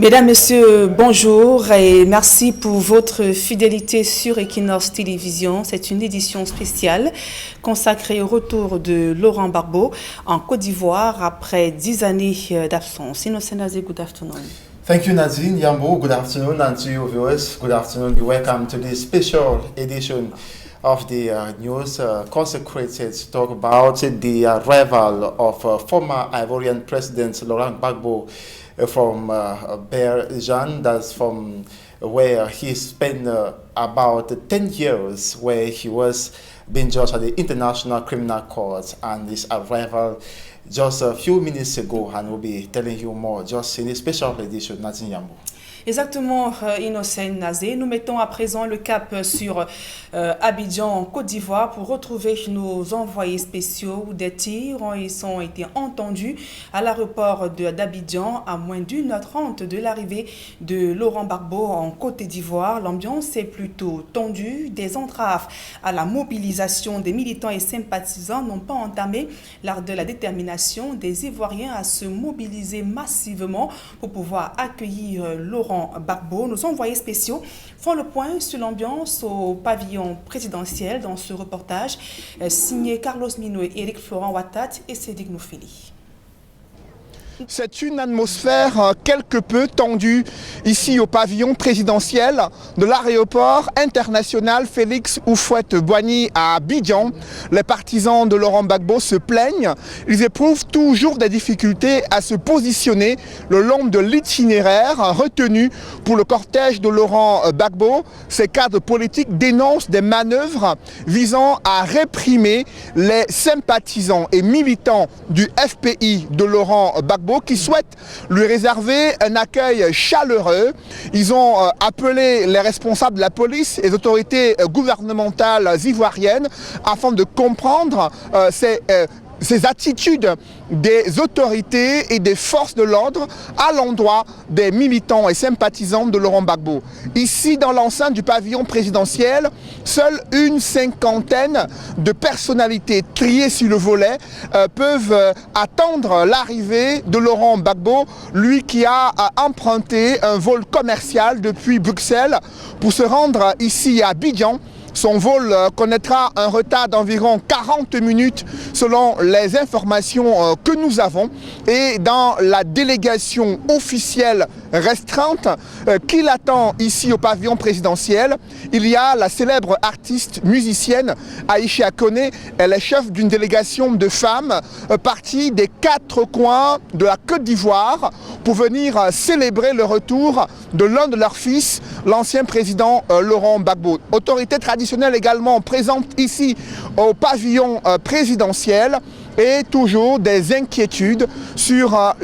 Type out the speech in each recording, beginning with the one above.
Mesdames, Messieurs, bonjour et merci pour votre fidélité sur Equinox Télévision. C'est une édition spéciale consacrée au retour de Laurent Gbagbo en Côte d'Ivoire après 10 années d'absence. Innocent Nazé, good afternoon. Thank you, Nadine Yambo. Good afternoon, and to your viewers, good afternoon. Welcome to this special edition of the news consecrated to talk about the arrival of former Ivorian President Laurent Gbagbo from Abidjan. That's from where he spent about 10 years where he was being judged at the International Criminal Court, and his arrival just a few minutes ago, and we'll be telling you more just in a special edition. Nadine Yambo. Exactement, Innocent Nazé. Nous mettons à présent le cap sur Abidjan, en Côte d'Ivoire, pour retrouver nos envoyés spéciaux. Des tirs ont été entendus à l'aéroport d'Abidjan à moins d'1h30 de l'arrivée de Laurent Gbagbo en Côte d'Ivoire. L'ambiance est plutôt tendue. Des entraves à la mobilisation des militants et sympathisants n'ont pas entamé lors de la détermination des Ivoiriens à se mobiliser massivement pour pouvoir accueillir Laurent Gbagbo. Nos envoyés spéciaux font le point sur l'ambiance au pavillon présidentiel dans ce reportage signé Carlos Minoué, Éric Florent Ouattat et Cédric Noufeli. C'est une atmosphère quelque peu tendue ici au pavillon présidentiel de l'aéroport international Félix Houphouët-Boigny à Abidjan. Les partisans de Laurent Gbagbo se plaignent. Ils éprouvent toujours des difficultés à se positionner le long de l'itinéraire retenu pour le cortège de Laurent Gbagbo. Ces cadres politiques dénoncent des manœuvres visant à réprimer les sympathisants et militants du FPI de Laurent Gbagbo, qui souhaitent lui réserver un accueil chaleureux. Ils ont appelé les responsables de la police et les autorités gouvernementales ivoiriennes afin de comprendre ces attitudes des autorités et des forces de l'ordre à l'endroit des militants et sympathisants de Laurent Gbagbo. Ici, dans l'enceinte du pavillon présidentiel, seule une cinquantaine de personnalités triées sur le volet peuvent attendre l'arrivée de Laurent Gbagbo, lui qui a emprunté un vol commercial depuis Bruxelles pour se rendre ici à Abidjan. Son vol connaîtra un retard d'environ 40 minutes selon les informations que nous avons. Et dans la délégation officielle restreinte qui l'attend ici au pavillon présidentiel, il y a la célèbre artiste musicienne Aïcha Koné. Elle est chef d'une délégation de femmes parties des 4 coins de la Côte d'Ivoire pour venir célébrer le retour de l'un de leurs fils, l'ancien président Laurent Gbagbo. Autorité traditionnelle également présente ici au pavillon présidentiel, et toujours des inquiétudes sur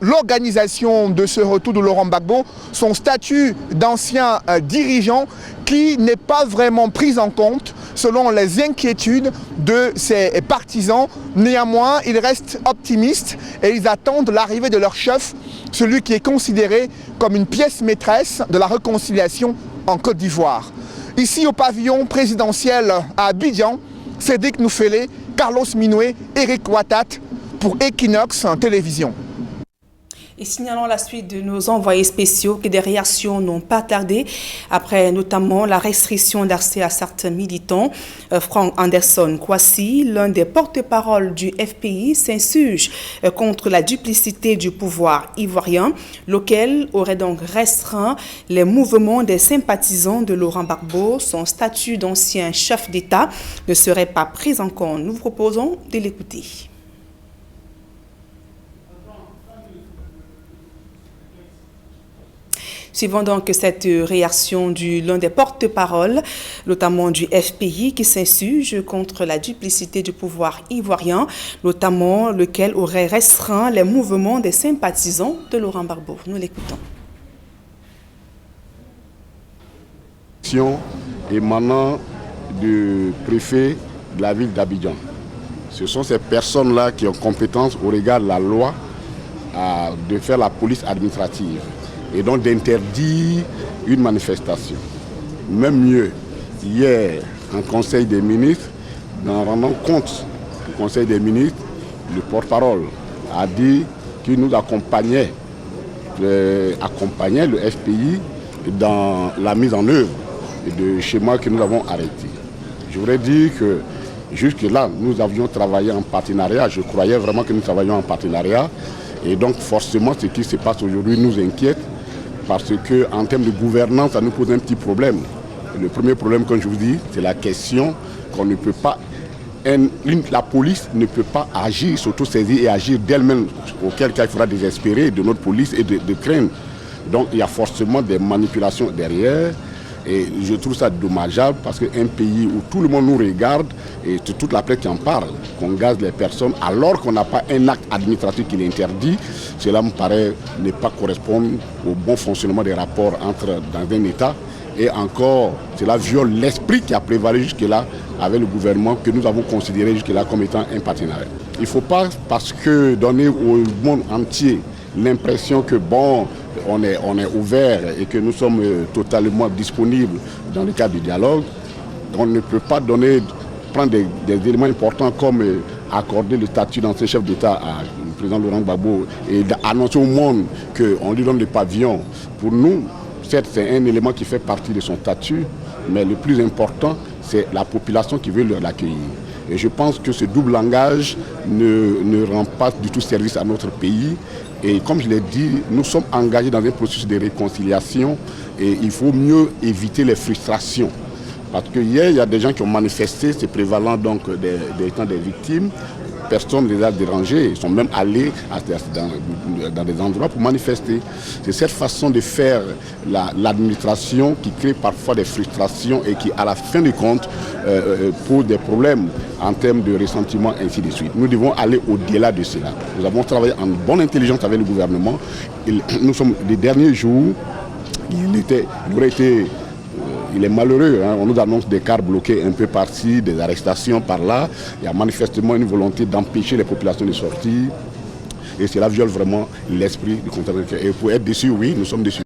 l'organisation de ce retour de Laurent Gbagbo, son statut d'ancien dirigeant qui n'est pas vraiment pris en compte selon les inquiétudes de ses partisans. Néanmoins, ils restent optimistes et ils attendent l'arrivée de leur chef, celui qui est considéré comme une pièce maîtresse de la réconciliation en Côte d'Ivoire. Ici au pavillon présidentiel à Abidjan, Cédric Noufeli, Carlos Minoué, Éric Ouattat pour Equinox Télévision. Et signalons la suite de nos envoyés spéciaux que des réactions n'ont pas tardé après notamment la restriction d'accès à certains militants. Frank Anderson Kwasi, l'un des porte-parole du FPI, s'insurge contre la duplicité du pouvoir ivoirien, lequel aurait donc restreint les mouvements des sympathisants de Laurent Gbagbo. Son statut d'ancien chef d'État ne serait pas pris en compte. Nous vous proposons de l'écouter. Suivant donc cette réaction de l'un des porte-parole, notamment du FPI, qui s'insurge contre la duplicité du pouvoir ivoirien, notamment lequel aurait restreint les mouvements des sympathisants de Laurent Gbagbo. Nous l'écoutons. Émanant du préfet de la ville d'Abidjan. Ce sont ces personnes-là qui ont compétence au regard de la loi de faire la police administrative et donc d'interdire une manifestation. Même mieux, hier, en Conseil des ministres, en rendant compte du Conseil des ministres, le porte-parole a dit qu'il nous accompagnait accompagnait le FPI dans la mise en œuvre de schémas que nous avons arrêtés. Je voudrais dire que jusque-là, nous avions travaillé en partenariat. Je croyais vraiment que nous travaillions en partenariat. Et donc forcément, ce qui se passe aujourd'hui nous inquiète parce qu'en termes de gouvernance, ça nous pose un petit problème. Le premier problème, comme je vous dis, c'est la question qu'on ne peut pas... La police ne peut pas agir, s'auto-saisir et agir d'elle-même, auquel cas il faudra désespérer de notre police et de craindre. Donc il y a forcément des manipulations derrière. Et je trouve ça dommageable parce qu'un pays où tout le monde nous regarde et toute la presse qui en parle, qu'on gaze les personnes alors qu'on n'a pas un acte administratif qui l'interdit, cela me paraît ne pas correspondre au bon fonctionnement des rapports dans un État. Et encore, cela viole l'esprit qui a prévalu jusque-là avec le gouvernement que nous avons considéré jusque-là comme étant un partenariat. Il ne faut pas, parce que donner au monde entier l'impression que bon, on est ouvert et que nous sommes totalement disponibles dans le cadre du dialogue, on ne peut pas prendre des éléments importants comme accorder le statut d'ancien chef d'État à le président Laurent Gbagbo et annoncer au monde qu'on lui donne le pavillon. Pour nous, certes, c'est un élément qui fait partie de son statut, mais le plus important, c'est la population qui veut l'accueillir. Et je pense que ce double langage ne rend pas du tout service à notre pays. Et comme je l'ai dit, nous sommes engagés dans un processus de réconciliation et il faut mieux éviter les frustrations. Parce que hier, il y a des gens qui ont manifesté, se prévalant donc des victimes. Personne ne les a dérangés, ils sont même allés dans des endroits pour manifester. C'est cette façon de faire l'administration qui crée parfois des frustrations et qui, à la fin du compte, pose des problèmes en termes de ressentiment, ainsi de suite. Nous devons aller au-delà de cela. Nous avons travaillé en bonne intelligence avec le gouvernement. Nous sommes les derniers jours, il est malheureux, hein. On nous annonce des cars bloqués un peu par-ci, des arrestations par-là. Il y a manifestement une volonté d'empêcher les populations de sortir. Et cela viole vraiment l'esprit du contrat. Et pour être déçus, oui, nous sommes déçus.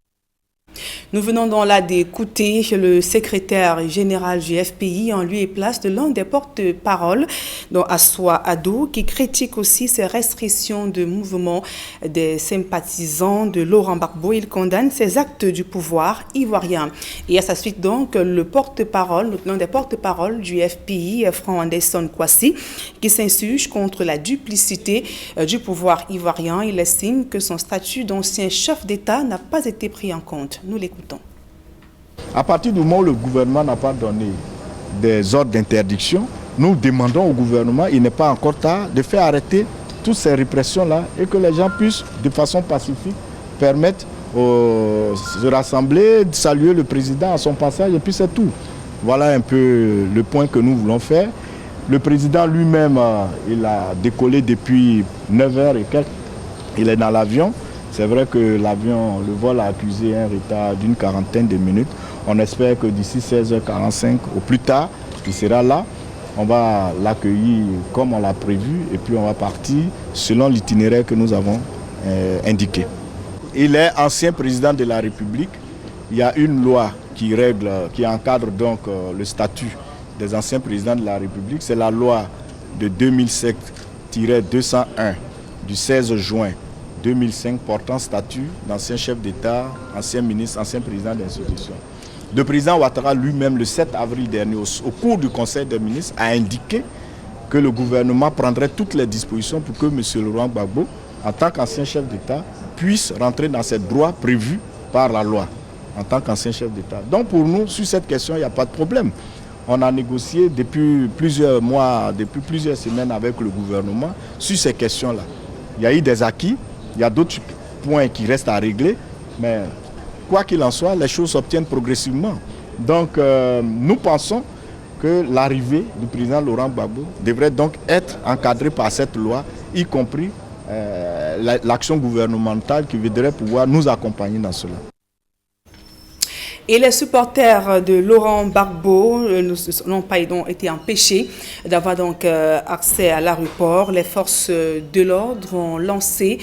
Nous venons donc là d'écouter le secrétaire général du FPI en lieu et place de l'un des porte-paroles, dont Assoua Addo, qui critique aussi ces restrictions de mouvement des sympathisants de Laurent Gbagbo. Il condamne ces actes du pouvoir ivoirien. Et à sa suite donc, le porte-parole, l'un des porte-paroles du FPI, Franck Anderson Kwasi, qui s'insurge contre la duplicité du pouvoir ivoirien. Il estime que son statut d'ancien chef d'État n'a pas été pris en compte. Nous l'écoutons. À partir du moment où le gouvernement n'a pas donné des ordres d'interdiction, nous demandons au gouvernement, il n'est pas encore tard, de faire arrêter toutes ces répressions-là et que les gens puissent, de façon pacifique, permettre de se rassembler, de saluer le président à son passage et puis c'est tout. Voilà un peu le point que nous voulons faire. Le président lui-même, il a décollé depuis 9h et quelques. Il est dans l'avion. C'est vrai que le vol a accusé un retard d'une quarantaine de minutes. On espère que d'ici 16h45 au plus tard, il sera là. On va l'accueillir comme on l'a prévu et puis on va partir selon l'itinéraire que nous avons indiqué. Il est ancien président de la République. Il y a une loi qui encadre donc le statut des anciens présidents de la République. C'est la loi de 2007-201 du 16 juin 2005 portant statut d'ancien chef d'État, ancien ministre, ancien président d'institution. Le président Ouattara lui-même, le 7 avril dernier, au cours du Conseil des ministres, a indiqué que le gouvernement prendrait toutes les dispositions pour que M. Laurent Gbagbo, en tant qu'ancien chef d'État, puisse rentrer dans ses droits prévus par la loi, en tant qu'ancien chef d'État. Donc pour nous, sur cette question, il n'y a pas de problème. On a négocié depuis plusieurs mois, depuis plusieurs semaines avec le gouvernement sur ces questions-là. Il y a eu des acquis. Il y a d'autres points qui restent à régler, mais quoi qu'il en soit, les choses s'obtiennent progressivement. Donc nous pensons que l'arrivée du président Laurent Gbagbo devrait donc être encadrée par cette loi, y compris l'action gouvernementale qui voudrait pouvoir nous accompagner dans cela. Et les supporters de Laurent Gbagbo n'ont pas été empêchés d'avoir donc accès à l'aéroport. Les forces de l'ordre ont lancé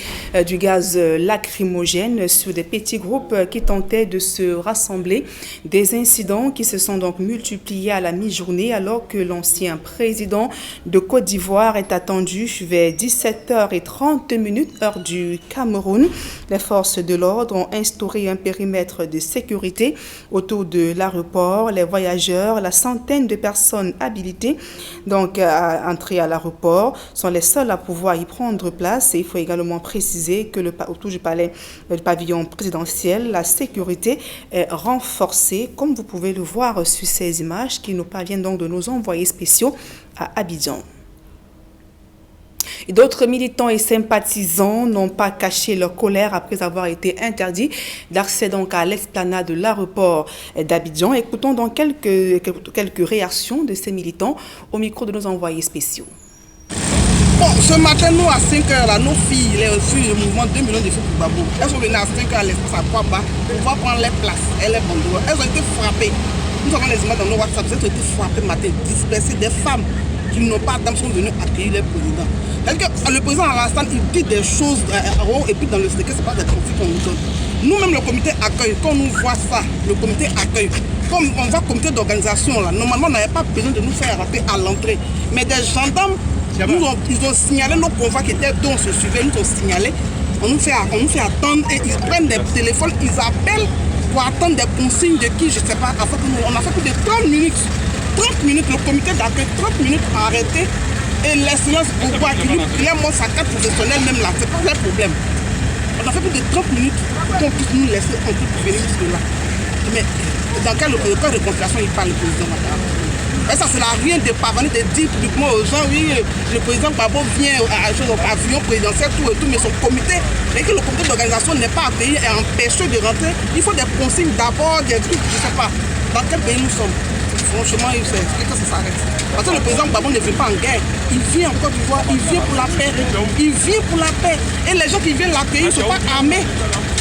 du gaz lacrymogène sur des petits groupes qui tentaient de se rassembler. Des incidents qui se sont donc multipliés à la mi-journée alors que l'ancien président de Côte d'Ivoire est attendu vers 17h30 heure du Cameroun. Les forces de l'ordre ont instauré un périmètre de sécurité autour de l'aéroport. Les voyageurs, la centaine de personnes habilitées donc à entrer à l'aéroport sont les seuls à pouvoir y prendre place. Et il faut également préciser que autour du pavillon présidentiel, la sécurité est renforcée, comme vous pouvez le voir sur ces images qui nous parviennent donc de nos envoyés spéciaux à Abidjan. D'autres militants et sympathisants n'ont pas caché leur colère après avoir été interdits d'accès donc à l'esplanade de l'aéroport d'Abidjan. Écoutons donc quelques réactions de ces militants au micro de nos envoyés spéciaux. Bon, ce matin, nous à 5h, là, nos filles, les filles du mouvement 2 millions de filles pour Gbagbo, elles sont venues à 5h à l'espace à Kwamba pour pouvoir prendre les places et les bandeaux. Elles ont été frappées. Nous avons les images dans nos WhatsApp, elles ont été frappées matin, dispersées. Des femmes qui n'ont pas d'âme sont venues accueillir les présidents. Le président Alassane, il dit des choses et puis dans le secret, ce n'est pas des conflits qu'on nous donne. Nous-mêmes, le comité accueil, quand nous voit ça, le comité accueil, comme on voit le comité d'organisation, là, normalement, on n'avait pas besoin de nous faire arrêter à l'entrée. Mais des gendarmes, ils ont signalé nos convois qui étaient dont on se suivait, ils nous ont signalé. On nous fait attendre et ils prennent des téléphones, ils appellent pour attendre des consignes de qui, je ne sais pas. On a fait plus de 30 minutes. 30 minutes, le comité d'accueil, 30 minutes à arrêter. Et les silences pourquoi il y a mon sa carte professionnelle même là, c'est pas le problème. On a fait plus de 30 minutes pour qu'on puisse nous laisser un peu pour venir jusque là. Mais dans quel cas de confiance il parle le président Ouattara? Et ça, c'est rien de parvenir de dire publiquement aux gens, oui, le président Gbagbo vient au pavillon présidentiel, tout et tout, mais son comité, et que le comité d'organisation n'est pas accueilli et empêché de rentrer, il faut des consignes d'abord, des trucs, je ne sais pas, dans quel pays nous sommes. Franchement, il faut que ça s'arrête. Parce que le président Gbagbo ne vient pas en guerre. Il vient en Côte d'Ivoire, il vient pour la paix. Il vient pour la paix. Et les gens qui viennent l'accueillir ne sont pas armés.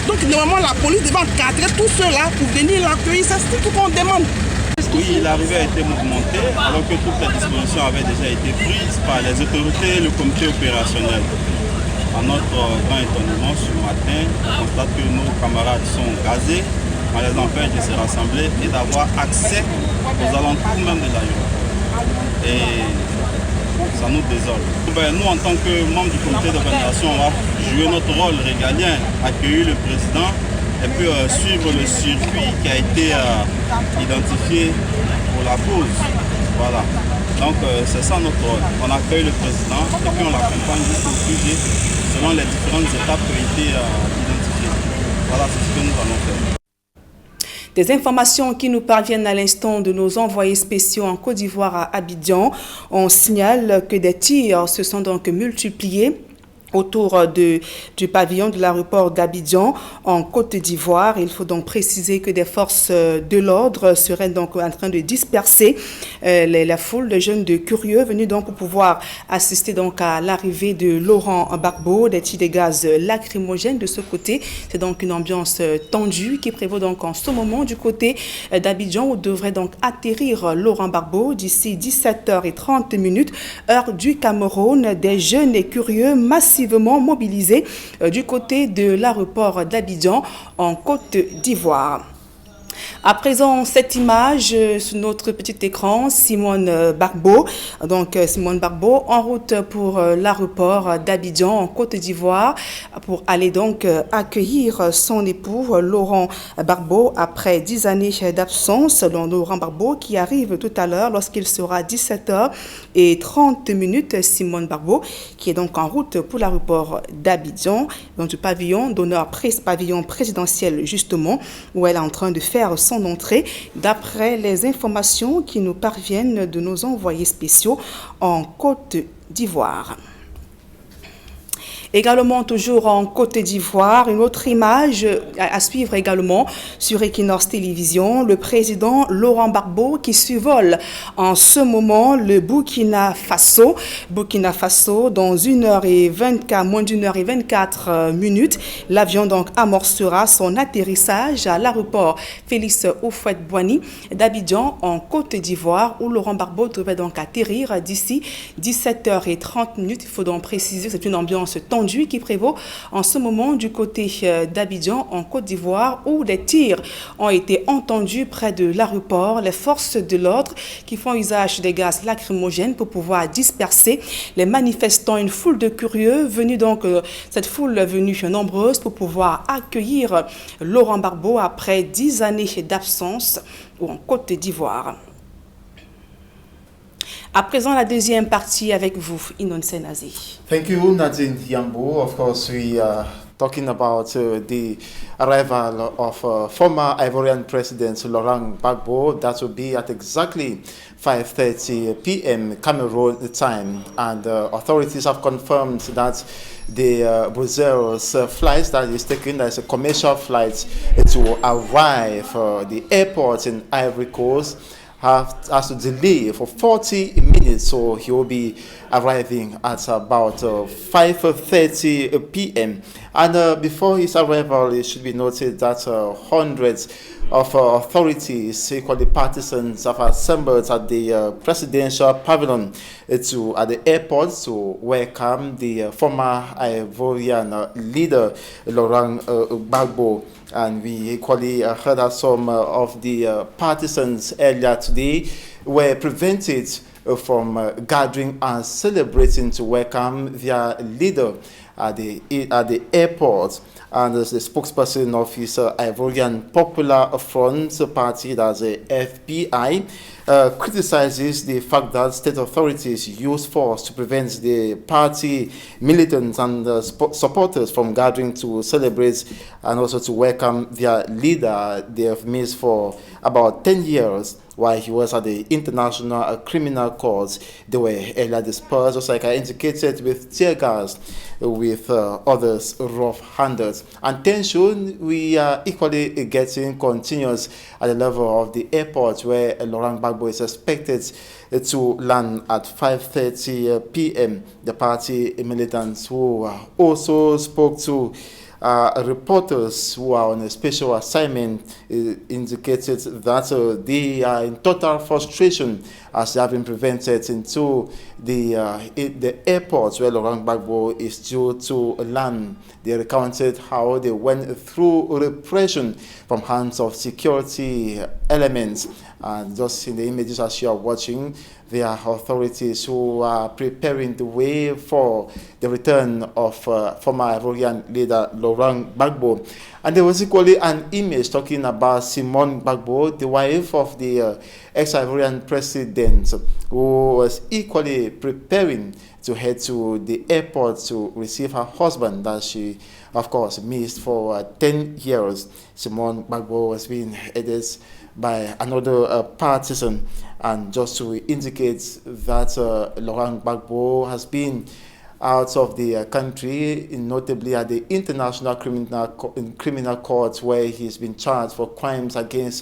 Donc normalement, la police devait encadrer tous ceux-là pour venir l'accueillir. C'est tout qu'on demande. Oui, l'arrivée a été mouvementée alors que toutes les dispositions avaient déjà été prises par les autorités et le comité opérationnel. À notre grand étonnement, ce matin, on constate que nos camarades sont gazés. On les empêche de se rassembler et d'avoir accès aux alentours même de l'aéroport. Et ça nous désole. Nous, en tant que membres du comité d'organisation, on va jouer notre rôle régalien, accueillir le président et puis suivre le circuit qui a été identifié pour la cause. Voilà. Donc c'est ça notre rôle. On accueille le président et puis on l'accompagne jusqu'au sujet selon les différentes étapes qui ont été identifiées. Voilà, c'est ce que nous allons faire. Des informations qui nous parviennent à l'instant de nos envoyés spéciaux en Côte d'Ivoire à Abidjan. On signale que des tirs se sont donc multipliés autour du pavillon de l'aéroport d'Abidjan en Côte d'Ivoire. Il faut donc préciser que des forces de l'ordre seraient donc en train de disperser la foule de jeunes de curieux venus donc pour pouvoir assister donc à l'arrivée de Laurent Gbagbo. Des tirs de gaz lacrymogènes de ce côté. C'est donc une ambiance tendue qui prévaut donc en ce moment du côté d'Abidjan où devrait donc atterrir Laurent Gbagbo d'ici 17h30 heure du Cameroun. Des jeunes et curieux massivement mobilisés du côté de l'aéroport d'Abidjan en Côte d'Ivoire. À présent, cette image sur notre petit écran, Simone Gbagbo. Donc, Simone Gbagbo en route pour l'aéroport d'Abidjan en Côte d'Ivoire pour aller donc accueillir son époux Laurent Gbagbo après 10 années d'absence. Laurent Gbagbo qui arrive tout à l'heure lorsqu'il sera 17h30. Simone Gbagbo qui est donc en route pour l'aéroport d'Abidjan, dans du pavillon d'honneur, pavillon présidentiel justement, où elle est en train de faire son entrée d'après les informations qui nous parviennent de nos envoyés spéciaux en Côte d'Ivoire. Également, toujours en Côte d'Ivoire, une autre image à suivre également sur Equinox Télévision, le président Laurent Gbagbo qui survole en ce moment le Burkina Faso. Burkina Faso, dans moins d'une heure et 24 minutes, l'avion donc amorcera son atterrissage à l'aéroport Félix Houphouët-Boigny d'Abidjan en Côte d'Ivoire, où Laurent Gbagbo devait donc atterrir d'ici 17h30. Il faut donc préciser que c'est une ambiance tendue qui prévaut en ce moment du côté d'Abidjan en Côte d'Ivoire, où des tirs ont été entendus près de l'aéroport. Les forces de l'ordre qui font usage des gaz lacrymogènes pour pouvoir disperser les manifestants. Une foule de curieux cette foule venue nombreuse pour pouvoir accueillir Laurent Gbagbo après 10 années d'absence en Côte d'Ivoire. À présent, la deuxième partie avec vous, Inon Senazi. Thank you, Nadine Yambo. Of course, we are talking about the arrival of former Ivorian President Laurent Gbagbo. That will be at exactly 5:30 p.m. Cameroon time, and authorities have confirmed that the Brussels flight that is taken as a commercial flight to arrive the airport in Ivory Coast has to delay for 40 minutes, so he will be arriving at about 5:30 p.m. And before his arrival, it should be noted that hundreds of authorities, equally partisans, have assembled at the presidential pavilion at the airport to welcome the former Ivorian leader Laurent Gbagbo. And we equally heard that some of the partisans earlier today were prevented from gathering and celebrating to welcome their leader at the airport. And as the spokesperson of his Ivorian Popular Front party, that's a FPI, criticizes the fact that state authorities use force to prevent the party militants and supporters from gathering to celebrate and also to welcome their leader they have missed for about 10 years. While he was at the International Criminal Court, they were earlier dispersed, just like I indicated, with tear gas, with others rough-handed. And tension we are equally getting continuous at the level of the airport, where Laurent Gbagbo is expected to land at 5:30 p.m. The party militants who also spoke to reporters who are on a special assignment indicated that they are in total frustration as they have been prevented into the airport where Laurent Gbagbo is due to land. They recounted how they went through repression from hands of security elements. And just in the images as you are watching, there are authorities who are preparing the way for the return of former Ivorian leader Laurent Gbagbo. And there was equally an image talking about Simone Gbagbo, the wife of the ex-Ivorian president, who was equally preparing to head to the airport to receive her husband that she, of course, missed for 10 years. Simone Gbagbo was being headed by another partisan. And just to indicate that Laurent Gbagbo has been out of the country, notably at the International Criminal Court, where he's been charged for crimes against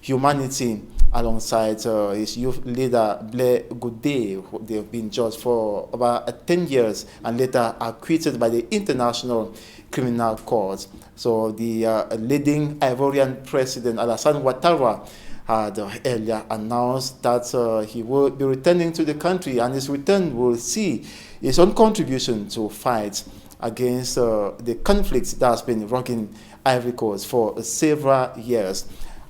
humanity, alongside his youth leader Blair Goudé. They have been judged for about 10 years and later acquitted by the International Criminal Court. So the leading Ivorian president Alassane Ouattara had earlier announced that he will be returning to the country, and his return will see his own contribution to fight against the conflict that has been rocking Ivory Coast for several years.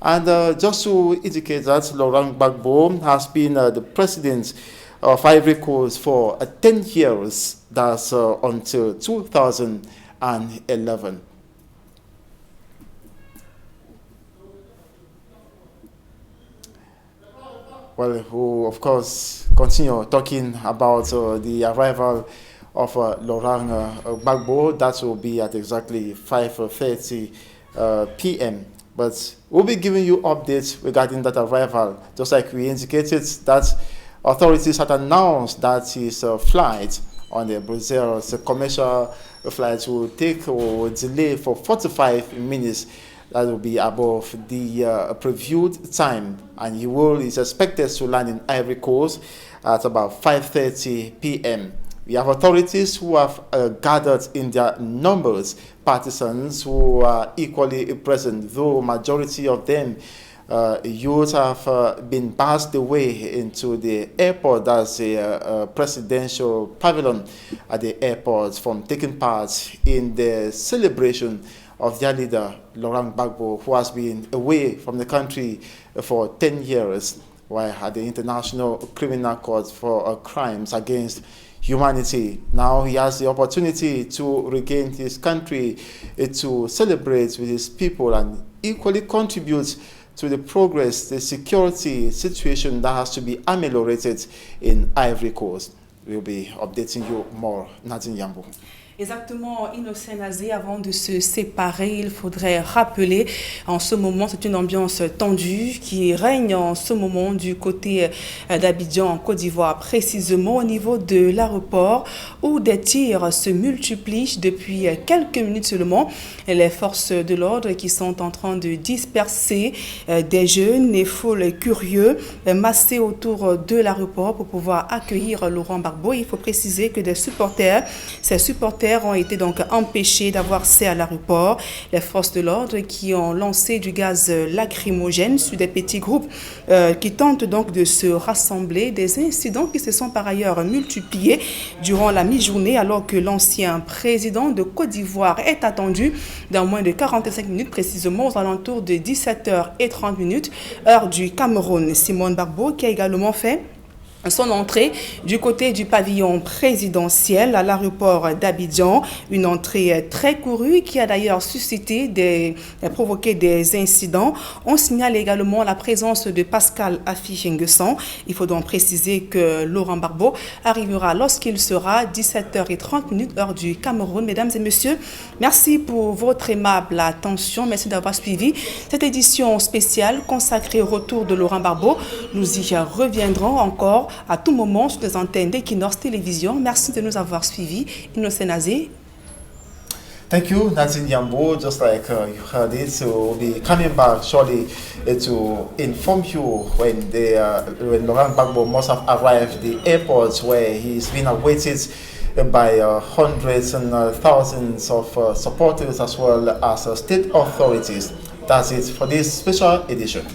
And just to indicate that Laurent Gbagbo has been the president of Ivory Coast for 10 years, that's until 2011. Well, we'll of course continue talking about the arrival of Laurent Gbagbo. That will be at exactly 5:30 p.m. But we'll be giving you updates regarding that arrival, just like we indicated that authorities had announced that his flight on the Brussels commercial flights will take or delay for 45 minutes. That will be above the previewed time, and he is expected to land in Ivory Coast at about 5:30 p.m. We have authorities who have gathered in their numbers partisans who are equally present, though majority of them youth have been passed away into the airport. That's a presidential pavilion at the airport from taking part in the celebration of their leader, Laurent Gbagbo, who has been away from the country for 10 years, while at the International Criminal Court for crimes against humanity. Now he has the opportunity to regain his country, to celebrate with his people and equally contribute to the progress, the security situation that has to be ameliorated in Ivory Coast. We'll be updating you more. Nadine Yambo. Exactement, Innocent Nazé, avant de se séparer, il faudrait rappeler, en ce moment, c'est une ambiance tendue qui règne en ce moment du côté d'Abidjan, en Côte d'Ivoire, précisément au niveau de l'aéroport, où des tirs se multiplient depuis quelques minutes seulement. Les forces de l'ordre qui sont en train de disperser des jeunes et foules curieux massés autour de l'aéroport pour pouvoir accueillir Laurent Gbagbo. Il faut préciser que ces supporters ont été donc empêchés d'avoir accès à l'aéroport. Les forces de l'ordre qui ont lancé du gaz lacrymogène sur des petits groupes qui tentent donc de se rassembler. Des incidents qui se sont par ailleurs multipliés durant la mi-journée alors que l'ancien président de Côte d'Ivoire est attendu dans moins de 45 minutes, précisément aux alentours de 17h30, heure du Cameroun. Simon Gbagbo qui a également fait son entrée du côté du pavillon présidentiel à l'aéroport d'Abidjan, une entrée très courue qui a d'ailleurs provoqué des incidents. On signale également la présence de Pascal Affi Nguessan. Il faut donc préciser que Laurent Gbagbo arrivera lorsqu'il sera 17h30, heure du Cameroun. Mesdames et messieurs, merci pour votre aimable attention. Merci d'avoir suivi cette édition spéciale consacrée au retour de Laurent Gbagbo. Nous y reviendrons encore à tout moment sur les antennes d'Equinox Télévision. Merci de nous avoir suivis. Innocent Nazé. Thank you, Nadine Yambo. Just like you heard it, so we'll be coming back shortly to inform you when Laurent Gbagbo must have arrived at the airport where he's been awaited by hundreds and thousands of supporters as well as state authorities. That's it for this special edition.